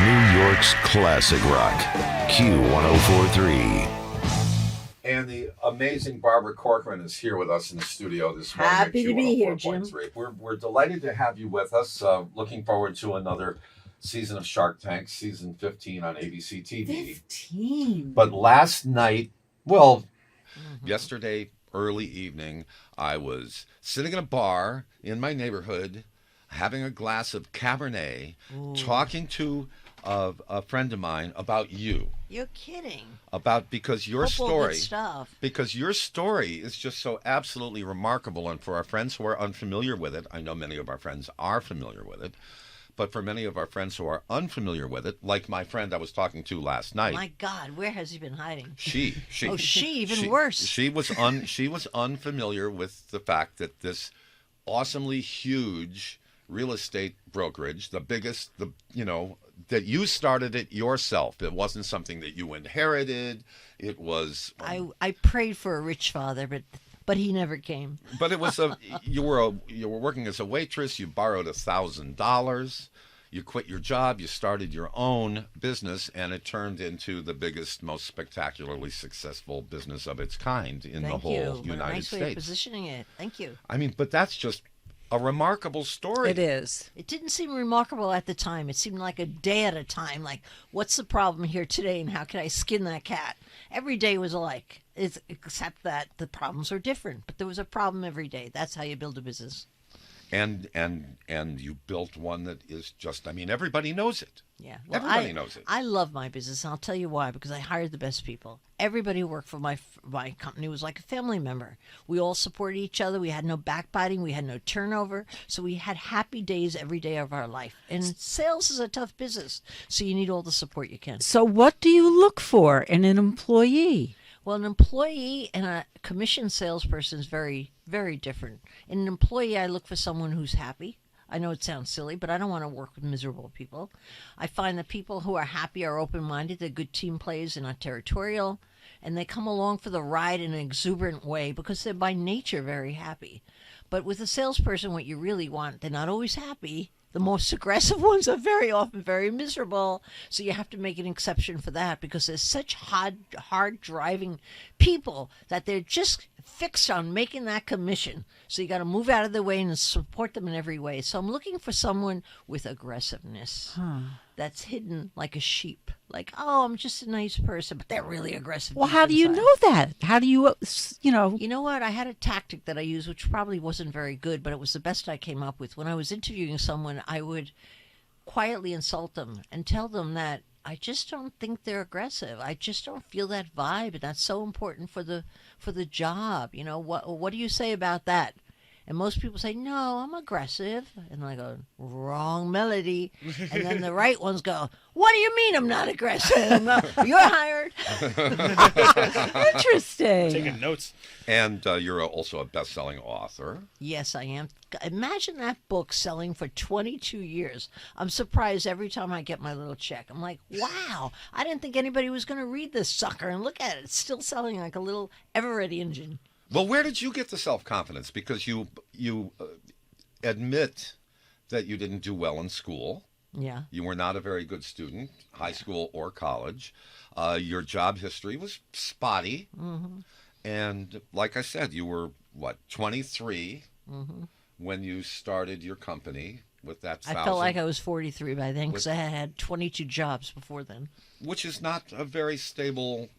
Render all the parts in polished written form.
New York's classic rock, Q1043. And the amazing Barbara Corcoran is here with us in the studio this morning. Happy to be here, Jim. We're delighted to have you with us. Looking forward to another season of Shark Tank, season 15 on ABC TV. 15. But last night, yesterday, early evening, I was sitting in a bar in my neighborhood, having a glass of Cabernet, talking to a friend of mine about you. You're kidding. Because your story is just so absolutely remarkable. And for our friends who are unfamiliar with it, I know many of our friends are familiar with it, but for many of our friends who are unfamiliar with it, like my friend I was talking to last night. My God, where has he been hiding? She. Oh, even worse. She was unfamiliar with the fact that this awesomely huge real estate brokerage, the biggest, that you started it yourself. It wasn't something that you inherited. It was. I prayed for a rich father, but he never came. But it was you were working as a waitress. You borrowed $1,000. You quit your job. You started your own business, and it turned into the biggest, most spectacularly successful business of its kind in the whole United nice States. Way of positioning it. Thank you. I mean, but that's just a remarkable story. It is. It didn't seem remarkable at the time. It seemed like a day at a time. Like, what's the problem here today, and how can I skin that cat? Every day was alike, except that the problems were different. But there was a problem every day. That's how you build a business. And you built one that is just, everybody knows it. Yeah. Well, everybody knows it. I love my business, and I'll tell you why, because I hired the best people. Everybody who worked for my company was like a family member. We all supported each other. We had no backbiting. We had no turnover. So we had happy days every day of our life. And sales is a tough business, so you need all the support you can. So what do you look for in an employee? Well, an employee and a commission salesperson is very, very different. In an employee, I look for someone who's happy. I know it sounds silly, but I don't want to work with miserable people. I find that people who are happy are open-minded. They're good team players and not territorial. And they come along for the ride in an exuberant way because they're by nature very happy. But with a salesperson, what you really want, they're not always happy. The most aggressive ones are very often very miserable. So you have to make an exception for that because there's such hard driving people that they're just fixed on making that commission. So you got to move out of the way and support them in every way. So I'm looking for someone with aggressiveness that's hidden like a sheep. Like, oh, I'm just a nice person, but they're really aggressive. Well, how do you know that? How do you, You know what? I had a tactic that I used, which probably wasn't very good, but it was the best I came up with. When I was interviewing someone, I would quietly insult them and tell them that I just don't think they're aggressive. I just don't feel that vibe, and that's so important for the job. What do you say about that? And most people say, no, I'm aggressive. And I go, wrong melody. And then the right ones go, what do you mean I'm not aggressive? You're hired. Interesting. Taking notes. And you're also a best-selling author. Yes, I am. Imagine that book selling for 22 years. I'm surprised every time I get my little check. I'm like, wow, I didn't think anybody was going to read this sucker. And look at it. It's still selling like a little ever-ready engine. Well, where did you get the self-confidence? Because you admit that you didn't do well in school. Yeah. You were not a very good student, high school or college. Your job history was spotty. Mm-hmm. And like I said, you were, 23 when you started your company with that $1,000. I felt like I was 43 by then because I had 22 jobs before then. Which is not a very stable...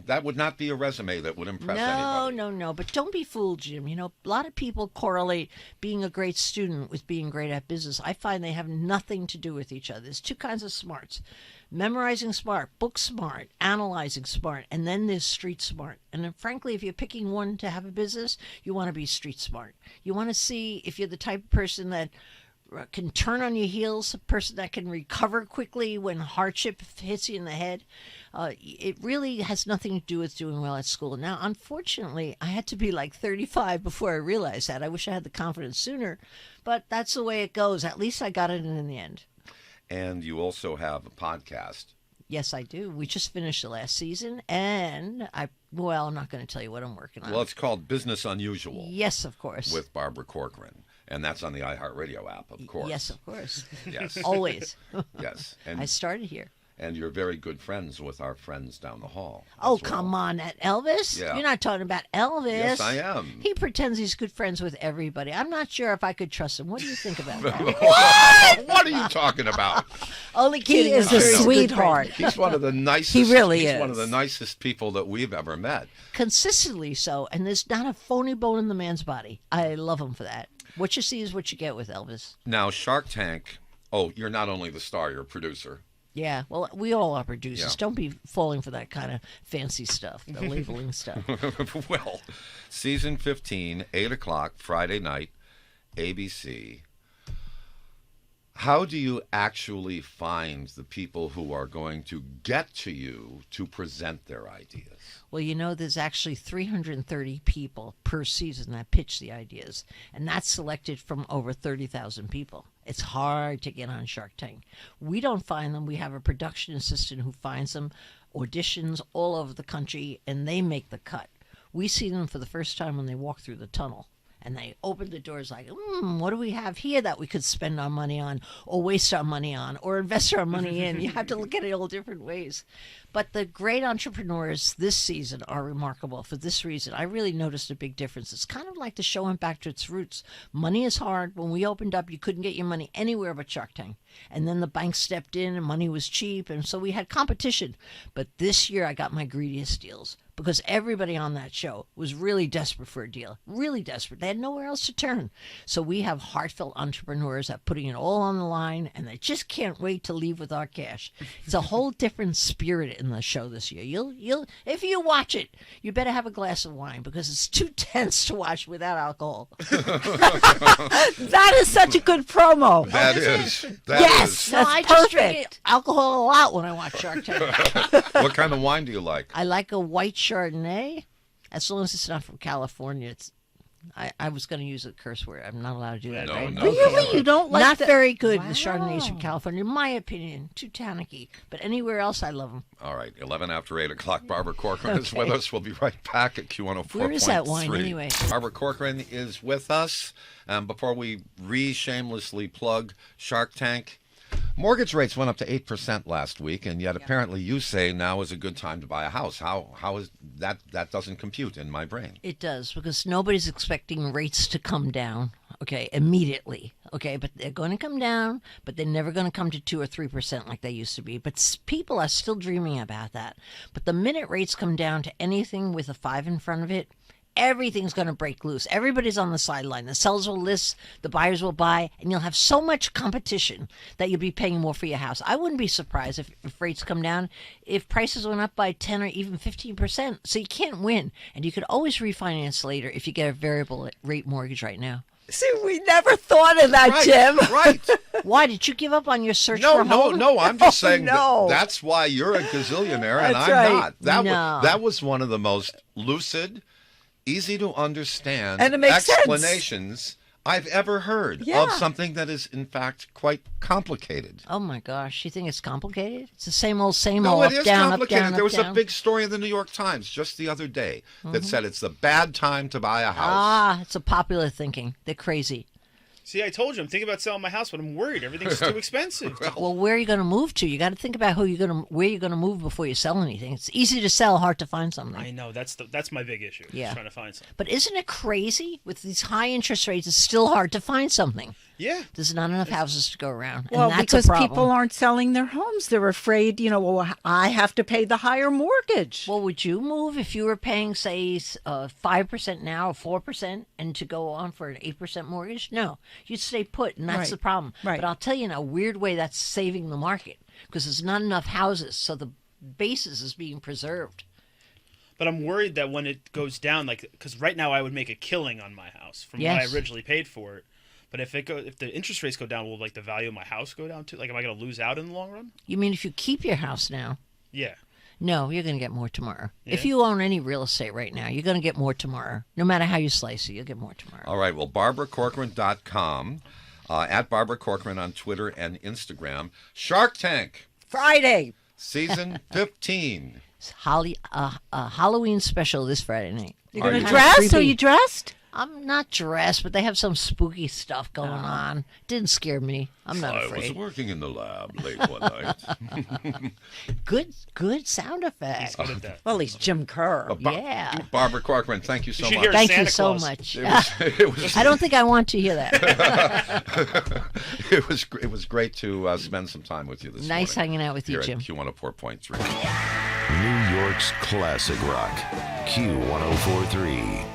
that would not be a resume that would impress anybody. No. But don't be fooled, Jim. A lot of people correlate being a great student with being great at business. I find they have nothing to do with each other. There's two kinds of smarts. Memorizing smart, book smart, analyzing smart, and then there's street smart. And then, frankly, if you're picking one to have a business, you want to be street smart. You want to see if you're the type of person that can turn on your heels, a person that can recover quickly when hardship hits you in the head. It really has nothing to do with doing well at school. Now, unfortunately, I had to be like 35 before I realized that. I wish I had the confidence sooner, but that's the way it goes. At least I got it in the end. And you also have a podcast. Yes, I do. We just finished the last season, and I'm not going to tell you what I'm working on. Well, it's called Business Unusual. Yes, of course. With Barbara Corcoran. And that's on the iHeartRadio app, of course. Yes, of course. Yes. Always. Yes. I And started here. you're very good friends with our friends down the hall. Oh, as well. come on, that Elvis? Yeah. You're not talking about Elvis. Yes, I am. He pretends he's good friends with everybody. I'm not sure if I could trust him. What do you think about that? What are you talking about? Only kidding. He is I'm a sure he's good friend. sweetheart. He's one of the nicest. He really he's is. one of the nicest people that we've ever met. Consistently so, and there's not a phony bone in the man's body. I love him for that. What you see is what you get with Elvis. Now, Shark Tank. Oh, you're not only the star, you're a producer. Yeah, well, we all are producers. Yeah. Don't be falling for that kind of fancy stuff, the labeling stuff. Well, season 15, 8 o'clock, Friday night, ABC. How do you actually find the people who are going to get to you to present their ideas? Well, you know, there's actually 330 people per season that pitch the ideas, and that's selected from over 30,000 people. It's hard to get on Shark Tank. We don't find them. We have a production assistant who finds them, auditions all over the country, and they make the cut. We see them for the first time when they walk through the tunnel. And they open the doors like, what do we have here that we could spend our money on or waste our money on or invest our money in? You have to look at it all different ways. But the great entrepreneurs this season are remarkable for this reason. I really noticed a big difference. It's kind of like the show went back to its roots. Money is hard. When we opened up, you couldn't get your money anywhere but Shark Tank. And then the bank stepped in and money was cheap. And so we had competition. But this year I got my greediest deals, because everybody on that show was really desperate for a deal, really desperate. They had nowhere else to turn. So we have heartfelt entrepreneurs that are putting it all on the line, and they just can't wait to leave with our cash. It's a whole different spirit in the show this year. You'll if you watch it, you better have a glass of wine, because it's too tense to watch without alcohol. That is such a good promo. That is. Yes. No, That's I just drink perfect. alcohol a lot when I watch Shark Tank. What kind of wine do you like? I like a white Chardonnay, as long as it's not from California. I was going to use a curse word. I'm not allowed to do that, No, right? no. Really? You don't like Not the- very good, Wow. the Chardonnays from California, in my opinion. Too tannicky. But anywhere else, I love them. All right, 11 after 8 o'clock. Barbara Corcoran is with us. We'll be right back at Q104.3. Where is that wine, anyway? Barbara Corcoran is with us. Before we shamelessly plug Shark Tank, mortgage rates went up to 8% last week, and yet apparently you say now is a good time to buy a house. How is that? That doesn't compute in my brain. It does, because nobody's expecting rates to come down, okay, immediately, okay? But they're going to come down, but they're never going to come to 2 or 3% like they used to be. But people are still dreaming about that. But the minute rates come down to anything with a 5 in front of it, everything's going to break loose. Everybody's on the sideline. The sellers will list, the buyers will buy, and you'll have so much competition that you'll be paying more for your house. I wouldn't be surprised if rates come down, if prices went up by 10 or even 15%. So you can't win. And you could always refinance later if you get a variable rate mortgage right now. See, we never thought of that, Jim. Right. Why? Did you give up on your search No, for a home? no. I'm just saying no. that's why you're a gazillionaire and That's I'm right. not. No. That was one of the most lucid, easy to understand And it makes sense. explanations I've ever heard Yeah. of something that is in fact quite complicated. Oh, my gosh. You think it's complicated? It's the same old, same No, old, it up, is down, up, complicated. down, There up, was a down. big story in the New York Times just the other day that said it's the bad time to buy a house. Ah, it's a popular thinking. They're crazy. See, I told you I'm thinking about selling my house, but I'm worried everything's too expensive. Well, where are you going to move to? You got to think about where you're going to move before you sell anything. It's easy to sell, hard to find something. I know that's my big issue. Yeah. Trying to find something. But isn't it crazy? With these high interest rates, it's still hard to find something. Yeah. There's not enough houses to go around. Well, and that's because a problem. people aren't selling their homes. They're afraid, well, I have to pay the higher mortgage. Well, would you move if you were paying, say, 5% now or 4% and to go on for an 8% mortgage? No. You'd stay put, and that's Right. the problem. Right. But I'll tell you in a weird way, that's saving the market because there's not enough houses, so the basis is being preserved. But I'm worried that when it goes down, because right now I would make a killing on my house from what I Yes. originally paid for it. But if the interest rates go down, will the value of my house go down too? Am I going to lose out in the long run? You mean if you keep your house now? Yeah. No, you're going to get more tomorrow. If Yeah? you own any real estate right now, you're going to get more tomorrow. No matter how you slice it, you'll get more tomorrow. All right, well, BarbaraCorcoran.com, at Barbara Corcoran on Twitter and Instagram. Shark Tank, Friday. season 15. It's Halloween special this Friday night. You're Are going you- to dress? Creepy. Are you dressed? I'm not dressed, but they have some spooky stuff going on. Didn't scare me. I'm not I was afraid. working in the lab late one night. Good sound effects. Good at that. Well, he's Jim Kerr. Yeah. Barbara Corcoran, thank you so should much. hear Thank Santa you so Claus. much. It was I don't think I want to hear that. it was great to spend some time with you this morning. Nice hanging out with you, Here Jim. at Q104.3. New York's classic rock. Q1043.